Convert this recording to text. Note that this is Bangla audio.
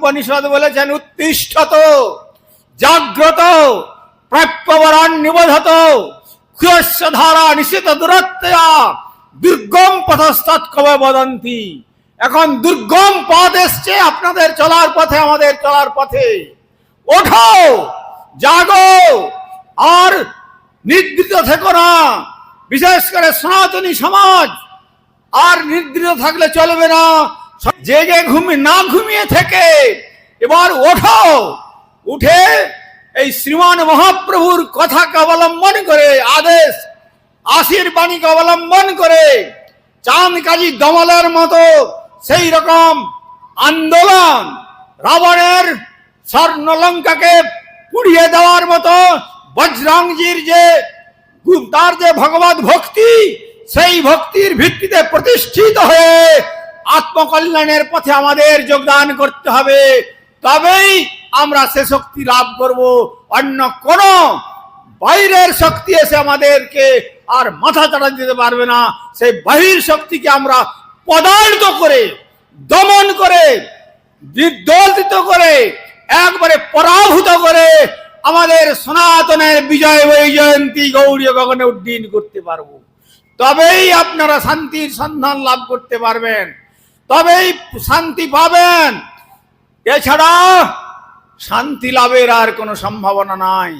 উপনিষদ বলেছেন, উত্তিষ্ঠত জাগ্রত প্রাপ্যবরান নিবোধত ক্ষুয়স্য ধারা নিশ্চিত দূরত্বয়া দুর্গম পথস্তৎ কবে বদন্তি। এখন দুর্গম পথ এসছে আপনাদের চলার পথে, আমাদের চলার পথে। ওঠো, জাগো, আর নিদ্রিত থেকো না। বিশেষ করে সনাতনী সমাজ আর নিদ্রিত থাকলে চলবে না। জেগে না ঘুমিয়ে থেকে এবার ওঠো, উঠে এই শ্রীমান মহাপ্রভুর কথাকে অবলম্বন করে, আদেশ আশীর্বাণীকে অবলম্বন করে চাঁদ কাজী দমলের মতো সেই রকম আন্দোলন, রাবণের স্বর্ণলঙ্কাকে পুড়িয়ে দেওয়ার মতো বজরংজির যে তার যে ভগবত ভক্তি, সেই ভক্তির ভিত্তিতে প্রতিষ্ঠিত হয়ে আত্মকল্যাণের পথে আমাদের যোগদান করতে হবে। তবেই আমরা সে শক্তি লাভ করব। অন্য কোন বাইরের শক্তি এসে আমাদেরকে আর মাথা চাড়া দিতে পারবে না। সেই বাহির শক্তিকে আমরা পদার্থ করে, দমন করে, বিদলিত করে, একবারে পরাভূত করে আমাদের সনাতনের বিজয় বৈজয়ন্তী গৌরী গগনে উড্ডীন করতে পারবো। তবেই আপনারা শান্তির সন্ধান লাভ করতে পারবেন, তবেই শান্তি পাবেন। এছাড়া শান্তি লাভের আর কোনো সম্ভাবনা নাই।